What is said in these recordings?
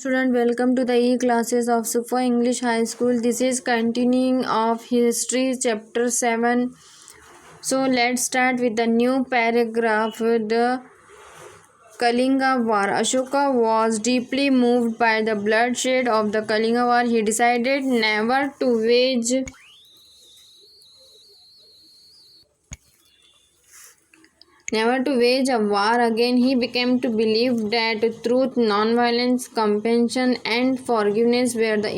Student, welcome to the e-classes of Super English High School. This is continuing of History chapter 7. So let's start with the new paragraph. The Kalinga War. Ashoka was deeply moved by the bloodshed of the Kalinga War. He decided never to wage a war again. He became to believe that truth, non-violence, compassion and forgiveness were the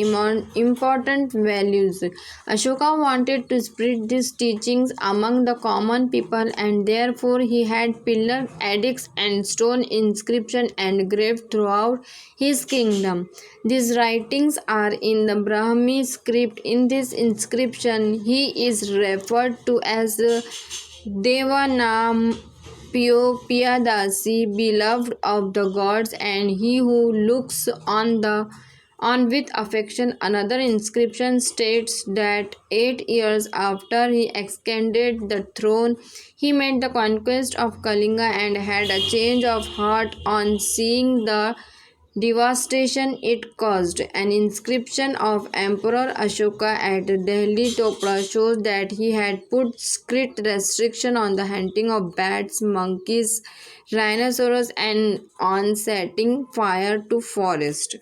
important values. Ashoka wanted to spread these teachings among the common people, and therefore he had pillar edicts and stone inscription engraved throughout his kingdom. These writings are in the Brahmi script. In this inscription he is referred to as Devanam Piyadasi, beloved of the gods, and he who looks on with affection. Another inscription states that 8 years after he ascended the throne, he made the conquest of Kalinga and had a change of heart on seeing the devastation it caused. An inscription of Emperor Ashoka at Delhi Topra shows that he had put strict restriction on the hunting of bats, monkeys, rhinoceros, and on setting fire to forest.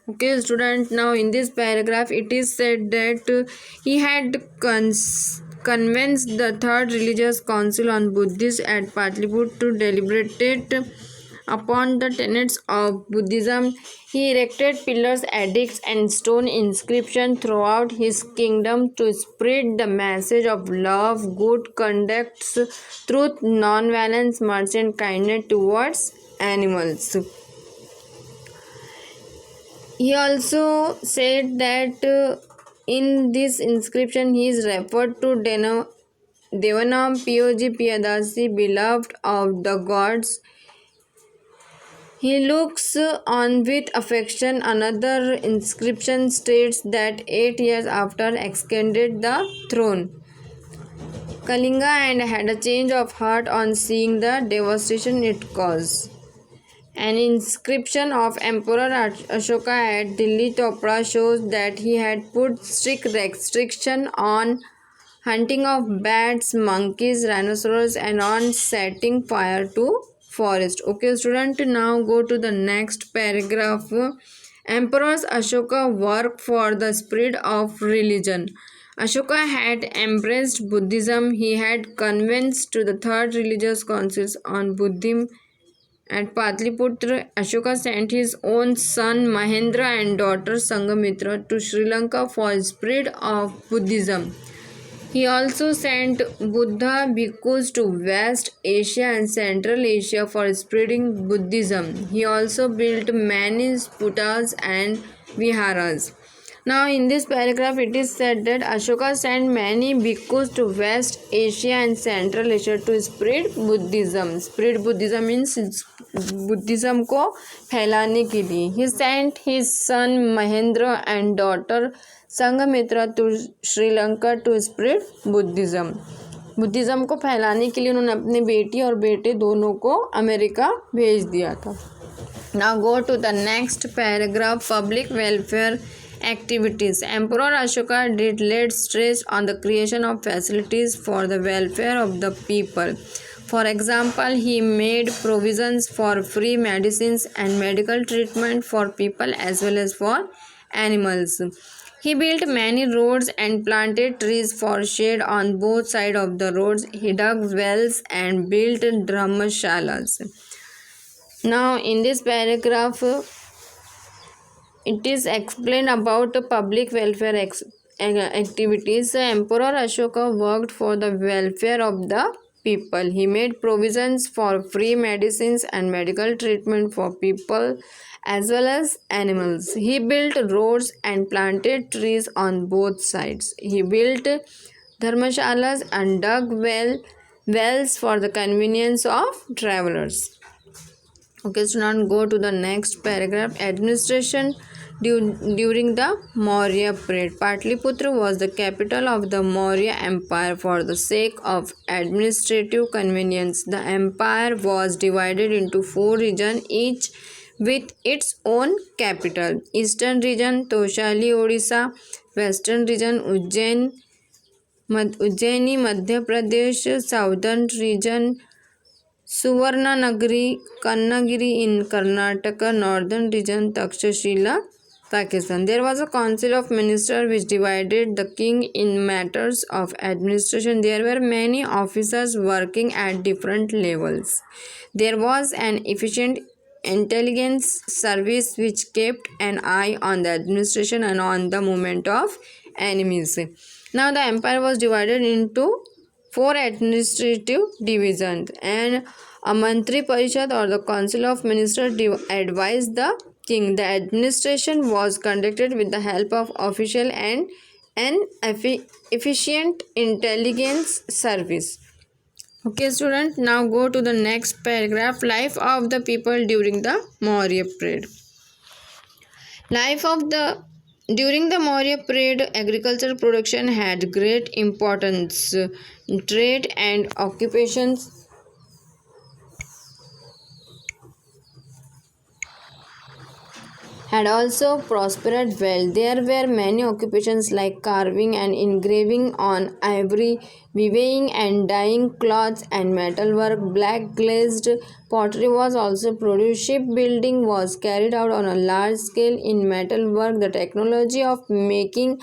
Okay, student, now in this paragraph it is said that he had convinced the Third Religious Council on Buddhists at Patliputra to deliberate upon the tenets of Buddhism. He erected pillars, edicts, and stone inscriptions throughout his kingdom to spread the message of love, good conduct, truth, non-violence, mercy, and kindness towards animals. He also said that in this inscription he is referred to Devanam Piyadasi, beloved of the gods. He looks on with affection. Another inscription states that 8 years after ascended the throne, Kalinga and had a change of heart on seeing the devastation it caused. An inscription of Emperor Ashoka at Delhi Topra shows that he had put strict restriction on hunting of bats, monkeys, rhinoceros, and on setting fire to forest. Okay, student, now go to the next paragraph. Emperor Ashoka worked for the spread of religion. Ashoka had embraced Buddhism. He had convinced to the Third Religious Councils on Buddhism at Patliputra. Ashoka sent his own son Mahendra and daughter Sanghamitra to Sri Lanka for spread of Buddhism. He also sent Buddha bhikkhus to West Asia and Central Asia for spreading Buddhism. He also built many sputas and viharas. Now in this paragraph it is said that Ashoka sent many bhikkhus to West Asia and Central Asia to spread Buddhism. Spread Buddhism means Buddhism को फैलाने के लिए. He sent his son Mahendra and daughter Sanghamitra to Sri Lanka to spread Buddhism. Buddhism को फैलाने के लिए उन्होंने अपने बेटी और बेटे दोनों को अमेरिका भेज दिया था. Now go to the next paragraph. Public welfare activities. Emperor Ashoka did laid stress on the creation of facilities for the welfare of the people. For example, he made provisions for free medicines and medical treatment for people as well as for animals. He built many roads and planted trees for shade on both sides of the roads. He dug wells and built dharmashalas. Now in this paragraph it is explained about public welfare activities. Emperor Ashoka worked for the welfare of the people. He made provisions for free medicines and medical treatment for people as well as animals. He built roads and planted trees on both sides. He built dharmashalas and dug wells for the convenience of travelers. Okay, so now go to the next paragraph. Administration during the Maurya period. Patliputra was the capital of the Maurya Empire. For the sake of administrative convenience, the empire was divided into 4 regions, each with its own capital. Eastern region Toshali, Odisha. Western region Ujjaini, Madhya Pradesh. Southern region Suvarnanagari, Kannagiri in Karnataka. Northern region Takshashila, Pakistan. There was a council of ministers which divided the king in matters of administration. There were many officers working at different levels. There was an efficient intelligence service which kept an eye on the administration and on the movement of enemies. Now the empire was divided into four administrative divisions, and a Mantri Parishad or the Council of Ministers advised the king. The administration was conducted with the help of official and an efficient intelligence service. Okay, student, now go to the next paragraph. Life of the people during the Maurya period. Life of the During the Maurya period, agricultural production had great importance. Trade and occupations had also prospered well. There were many occupations like carving and engraving on ivory, weaving and dyeing cloths and metalwork. Black glazed pottery was also produced. Shipbuilding was carried out on a large scale in metalwork. The technology of making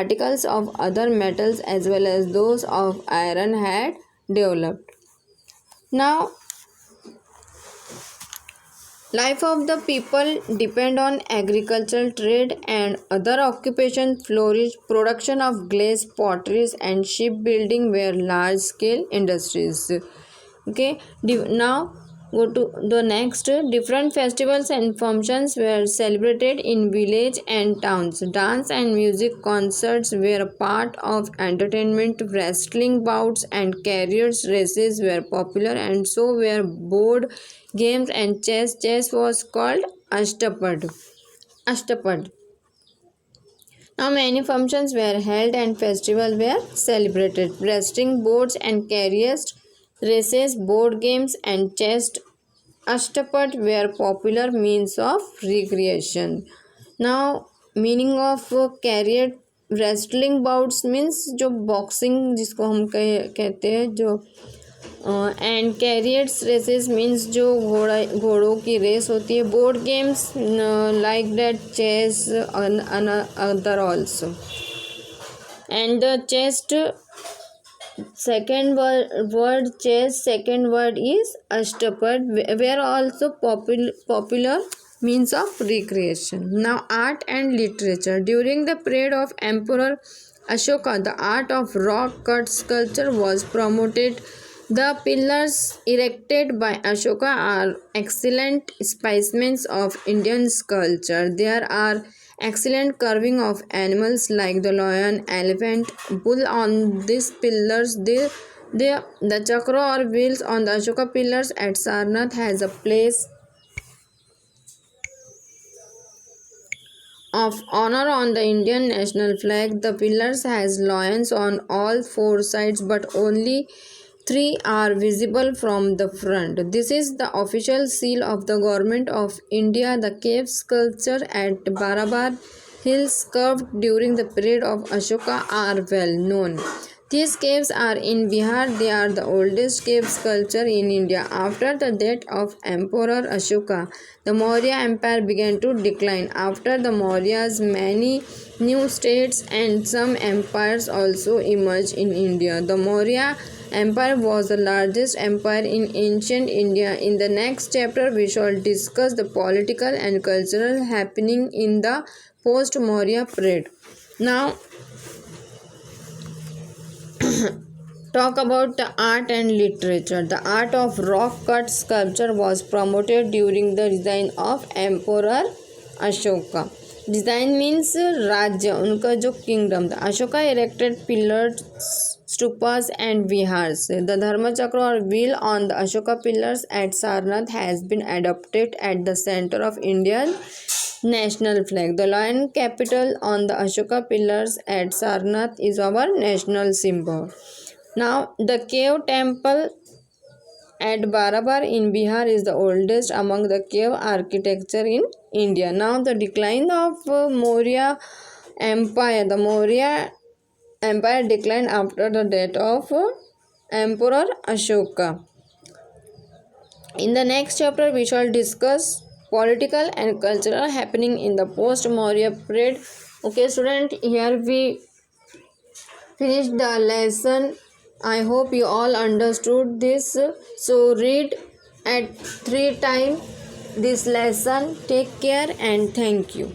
articles of other metals as well as those of iron had developed. Now, life of the people depend on agricultural trade and other occupations flourish. Production of glass, potteries and shipbuilding were large scale industries. Okay, now go to the next. Different festivals and functions were celebrated in village and towns. Dance and music concerts were a part of entertainment. Wrestling bouts and carriage races were popular, and so were board games and chess. Chess was called Ashtapad. Now many functions were held and festivals were celebrated. Wrestling boards and carriage races, board games and chess Ashtapad were popular means of recreation. Now meaning of carrier wrestling bouts means जो boxing जिसको हम कहते हैं जो and carriers races means जो घोड़ों की race होती है. Board games like that chess other also and the chest second word chess, second word is ashtapad, were also popular means of recreation. Now art and literature. During the period of Emperor Ashoka, the art of rock cut sculpture was promoted. The pillars erected by Ashoka are excellent specimens of Indian sculpture. There are excellent carving of animals like the lion, elephant, bull on these pillars. The chakra or wheels on the Ashoka pillars at Sarnath has a place of honor on the Indian national flag. The pillars has lions on all four sides, but only three are visible from the front. This is the official seal of the Government of India. The cave sculpture at Barabar Hills carved during the period of Ashoka are well known. These caves are in Bihar. They are the oldest cave sculpture in India. After the death of Emperor Ashoka, the Maurya Empire began to decline. After the Mauryas, many new states and some empires also emerged in India. The Maurya Empire was the largest empire in ancient India. In the next chapter, we shall discuss the political and cultural happening in the post-Maurya period. Now, talk about the art and literature. The art of rock-cut sculpture was promoted during the reign of Emperor Ashoka. Design means राज्य, उनका जो kingdom था. Ashoka erected pillars, stupas and vihars. The Dharma Chakra or wheel on the Ashoka pillars at Sarnath has been adopted at the center of Indian national flag. The lion capital on the Ashoka pillars at Sarnath is our national symbol. Now the cave temple at Barabar in Bihar is the oldest among the cave architecture in India. Now the decline of Maurya Empire. The Maurya Empire declined after the death of Emperor Ashoka. In the next chapter, we shall discuss political and cultural happening in the post-Maurya period. Okay, student, here we finished the lesson. I hope you all understood this. So read at 3 times this lesson. Take care and thank you.